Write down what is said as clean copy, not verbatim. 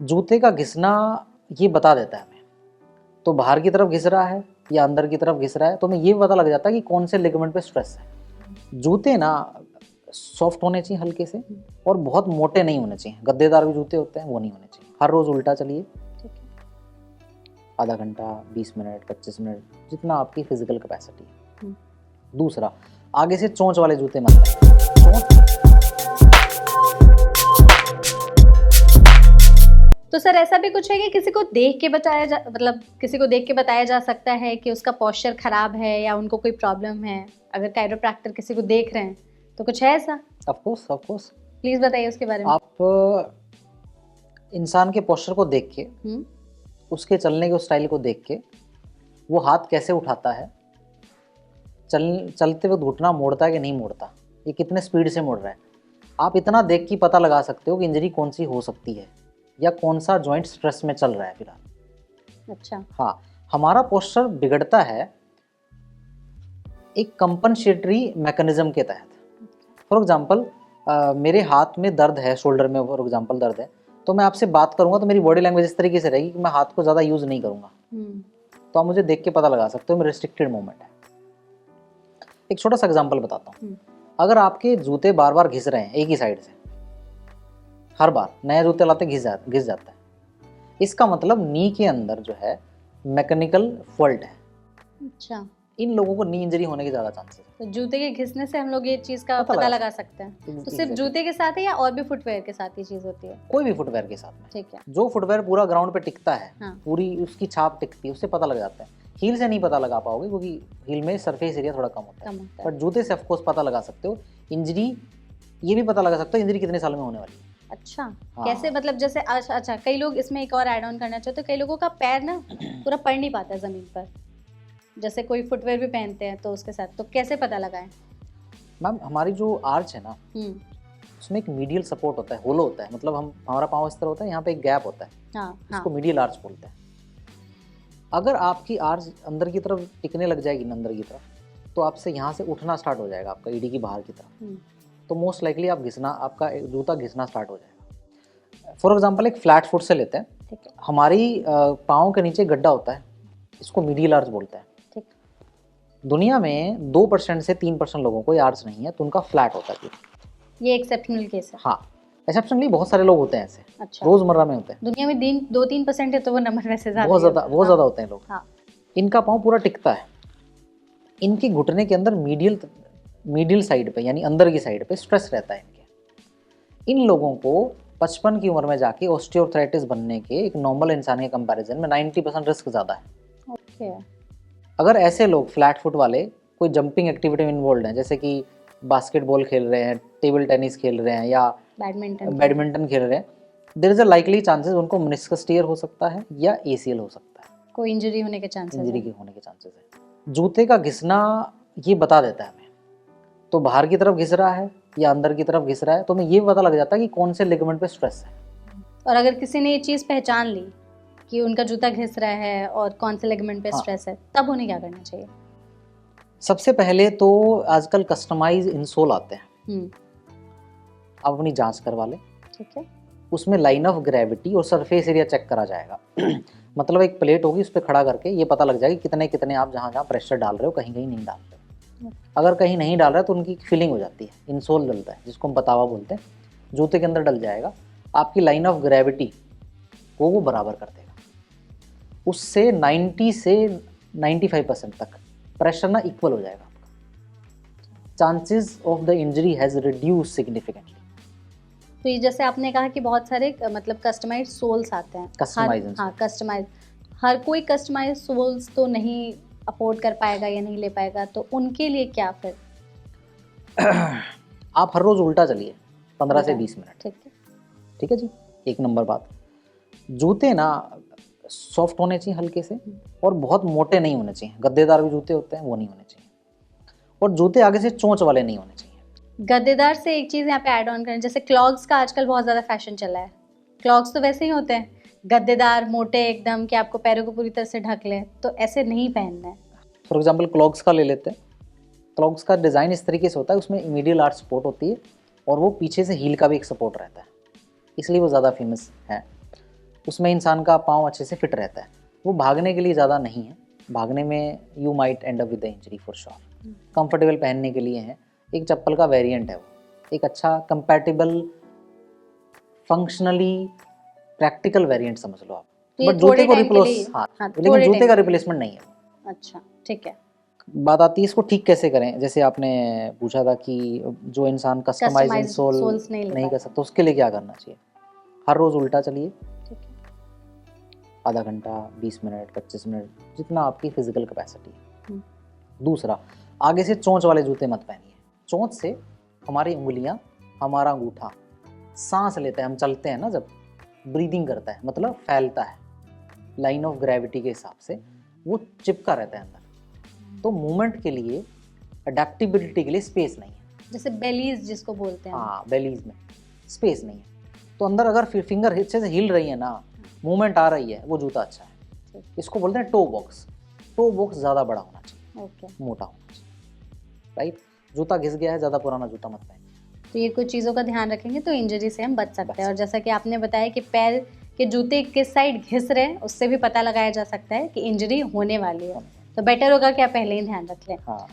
जूते का घिसना ये बता देता है हमें, तो बाहर की तरफ घिस रहा है या अंदर की तरफ घिस रहा है, तो हमें ये पता लग जाता है कि कौन से लिगामेंट पे स्ट्रेस है। जूते ना सॉफ्ट होने चाहिए हल्के से, और बहुत मोटे नहीं होने चाहिए। गद्देदार भी जूते होते हैं, वो नहीं होने चाहिए। हर रोज उल्टा चलिए, आधा घंटा, 20 मिनट, 25 मिनट, जितना आपकी फिजिकल कैपेसिटी है। दूसरा, आगे से चोंच वाले जूते मत पहनिए। तो सर ऐसा भी कुछ है कि किसी को देख के किसी को देख के बताया जा सकता है कि उसका पोस्चर खराब है या उनको कोई प्रॉब्लम है? अगर कायरोप्रैक्टर किसी को देख रहे हैं तो कुछ है ऐसा? ऑफ कोर्स प्लीज बताइए उसके बारे में। आप इंसान के पोस्चर को देख के, उसके चलने के स्टाइल को देख के, वो हाथ कैसे उठाता है, चलते वक्त घुटना मोड़ता है कि नहीं मोड़ता, ये कितने स्पीड से मोड़ रहा है, आप इतना देख के पता लगा सकते हो कि इंजरी कौन सी हो सकती है या कौन सा जॉइंट स्ट्रेस में चल रहा है फिलहाल। अच्छा। हाँ, हमारा पोस्चर बिगड़ता है एक कंपनसेटरी मैकेनिज्म के तहत। फॉर एग्जांपल, मेरे हाथ में दर्द है, शोल्डर में फॉर एग्जांपल दर्द है, तो मैं आपसे बात करूंगा तो मेरी बॉडी लैंग्वेज इस तरीके से रहेगी कि मैं हाथ को ज़्यादा यूज़ नहीं करूंगा। तो आप मुझे देख के पता लगा सकते हो मेरे रिस्ट्रिक्टेड मूवमेंट है। एक छोटा सा एग्जांपल बताता हूँ। अगर आपके जूते बार बार घिस रहे हैं एक ही साइड से, हर बार नए जूते लाते घिस जाता है, इसका मतलब नी के अंदर जो है मैकेनिकल फॉल्ट है। अच्छा। इन लोगों को नी इंजरी होने के ज़्यादा चांसेस है। तो जूते के घिसने से हम लोग ये चीज़ का पता लगा सकते हैं। तो सिर्फ जूते के साथ है या और भी फुटवेयर के साथ ये चीज़ होती है? कोई भी फुटवेयर के साथ में। ठीक है। जो फुटवेयर पूरा ग्राउंड पे टिकता है, हाँ। पूरी उसकी छाप टिकती है, उससे पता लग जाता है। हील से नहीं पता लगा पाओगे क्योंकि हील में सरफेस एरिया थोड़ा कम होता है, बट जूते से ऑफकोर्स पता लगा सकते हो। इंजरी ये भी पता लगा सकते हो इंजरी कितने साल में होने वाली है। अच्छा। हाँ। कैसे, मतलब जैसे अच्छा, कई लोग इसमें एक और ऐड ऑन करना चाहते हैं, कई लोगों का पैर ना पूरा पड़ नहीं पाता है ज़मीन पर, जैसे कोई फुटवेयर भी पहनते हैं तो उसके साथ, तो कैसे पता लगाएं? मैम, हमारी जो आर्च है ना, उसमें एक मीडियल सपोर्ट होता है, होलो होता है, मतलब हमारा पाँव इस तरह होता है, यहाँ पे एक गैप होता है। हाँ, इसको मीडियल आर्च बोलते हैं। अगर आपकी आर्च अंदर की तरफ टिकने लग जाएगी ना, अंदर की तरफ, तो आपसे यहाँ से उठना स्टार्ट हो जाएगा आपका ईडी की बाहर की तरफ, तो मोस्ट लाइकली आपका जूता घिसना स्टार्ट हो जाएगा। फॉर एग्जाम्पल, एक फ्लैट फुट से लेते हैं। हमारी पाँव के नीचे गड्ढा होता है, इसको मीडियल आर्च बोलते हैं। दुनिया में 2% से 3% लोगों को आर्च नहीं है, तो उनका फ्लैट होता है। ये एक्सेप्शनल केस है। हाँ, एक्सेप्शनली बहुत सारे लोग होते हैं ऐसे। अच्छा। रोजमर्रा में होते हैं। दुनिया में 2-3% है तो वो नंबर वैसे बहुत ज़्यादा होते हैं लोग। हाँ। इनका पाँव पूरा टिकता है, इनके घुटने के अंदर मीडियल साइड पे, यानी अंदर की साइड पे स्ट्रेस रहता है इनके। इन लोगों को 55 की उम्र में जाके ऑस्टियोआर्थराइटिस बनने के एक नॉर्मल इंसान के कंपैरिजन में 90% रिस्क ज़्यादा है। ओके। अगर ऐसे लोग फ्लैट फुट वाले कोई जंपिंग एक्टिविटी में इन्वॉल्व हैं, जैसे कि बास्केटबॉल खेल रहे हैं, टेबल टेनिस खेल रहे हैं या बैडमिंटन खेल रहे हैं, there is a likely chances उनको मेनिस्कस टियर हो सकता है या एसीएल हो सकता है, कोई इंजरी होने के चांसेस है। जूते का घिसना ये बता देता है हमें, तो बाहर की तरफ घिस रहा है या अंदर की तरफ घिस रहा है, तो हमें ये पता लग जाता है कि कौन से लिगामेंट पे स्ट्रेस है। और अगर किसी ने ये चीज़ पहचान ली कि उनका जूता घिस रहा है और कौन से लिगामेंट पे स्ट्रेस है, तब उन्हें क्या करना चाहिए? सबसे पहले तो आजकल कस्टमाइज इंसोल आते हैं, आप अपनी जांच करवा लें। ठीक है। उसमें लाइन ऑफ ग्रेविटी और सरफेस एरिया चेक करा जाएगा। मतलब एक प्लेट होगी, उस पर खड़ा करके ये पता लग जाएगा कितने कितने आप जहाँ प्रेशर डाल रहे हो, कहीं कहीं नहीं डाल रहे हो। अगर कहीं नहीं डाल रहा है तो उनकी फीलिंग हो जाती है, इंसोल डलता है, जिसको हम बतावा बोलते हैं, जूते के अंदर डल जाएगा। आपकी लाइन ऑफ ग्रेविटी को वो बराबर कर देगा, उससे 90 से 95% तक प्रेशर ना इक्वल हो जाएगा आपका। Chances of the injury has reduce significantly. तो ये जैसे आपने कहा कि बहुत सारे मतलब कस्टमाइज सोल्स आते हैं, कस्टमाइज, हर कोई कस्टमाइज सोल्स तो नहीं अफोर्ड कर पाएगा या नहीं ले पाएगा, तो उनके लिए क्या फिर? आप हर रोज उल्टा चलिए 15 से 20 मिनट। ठीक है जी। एक नंबर बात, जूते ना सॉफ्ट होने चाहिए हल्के से, और बहुत मोटे नहीं होने चाहिए। गद्देदार भी जूते होते हैं, वो नहीं होने चाहिए। और जूते आगे से चोंच वाले नहीं होने चाहिए। गद्देदार से एक चीज़ यहाँ पे ऐड ऑन करें, जैसे क्लॉग्स का आजकल बहुत ज़्यादा फैशन चला है। क्लॉग्स तो वैसे ही होते हैं, गद्देदार, मोटे एकदम, कि आपको पैरों को पूरी तरह से ढक लें, तो ऐसे नहीं पहनना है। फॉर एग्जाम्पल, क्लॉग्स का ले लेते हैं। क्लॉग्स का डिज़ाइन इस तरीके से होता है, उसमें मीडियल आर्च सपोर्ट होती है और वो पीछे से हील का भी एक सपोर्ट रहता है, इसलिए वो ज़्यादा फेमस है। उसमें इंसान का पाँव अच्छे से फिट रहता है, वो भागने के लिए ज़्यादा नहीं है, भागने में you might and up with the injury for sure. Comfortable पहनने के लिए है, एक चप्पल का वेरिएंट है वो, एक अच्छा कंपैटिबल फंक्शनली प्रैक्टिकल वेरिएंट समझ लो आप। बट जूते को रिप्लेस, हाँ, लेकिन जूते का रिप्लेसमेंट नहीं है। अच्छा ठीक है। बात आती है इसको ठीक कैसे करें, जैसे आपने पूछा था कि जो इंसान कस्टमाइज्ड सोल नहीं कर सकता उसके लिए क्या करना चाहिए। हर रोज उल्टा चलिए, आधा घंटा, 20 मिनट, 25 मिनट, जितना आपकी फिजिकल कैपेसिटी है। दूसरा, आगे से चोंच वाले जूते मत पहनिए। चोंच से हमारी उंगलियां, हमारा अंगूठा सांस लेता है, हम चलते हैं ना, जब ब्रीदिंग करता है मतलब फैलता है, लाइन ऑफ ग्रेविटी के हिसाब से वो चिपका रहता है अंदर, तो मूवमेंट के लिए, अडेप्टिबिलिटी के लिए स्पेस नहीं है। जैसे बेलीज जिसको बोलते हैं, हाँ, बेलीज में स्पेस नहीं है, तो अंदर अगर फिंगर अच्छे से हिल रही है ना, मूवमेंट आ रही है, वो जूता अच्छा है। इसको बोलते हैं टो बॉक्स। टो बॉक्स ज़्यादा बड़ा होना चाहिए, मोटा होना चाहिए, राइट। जूता घिस गया है, ज़्यादा पुराना जूता मत पहनिए। तो ये कुछ चीज़ों का ध्यान रखेंगे तो इंजरी से हम बच सकते हैं। और जैसा कि आपने बताया कि पैर के जूते किस साइड घिस रहे हैं, उससे भी पता लगाया जा सकता है कि इंजरी होने वाली है, तो बेटर होगा कि आप पहले ही ध्यान रख लें। हाँ।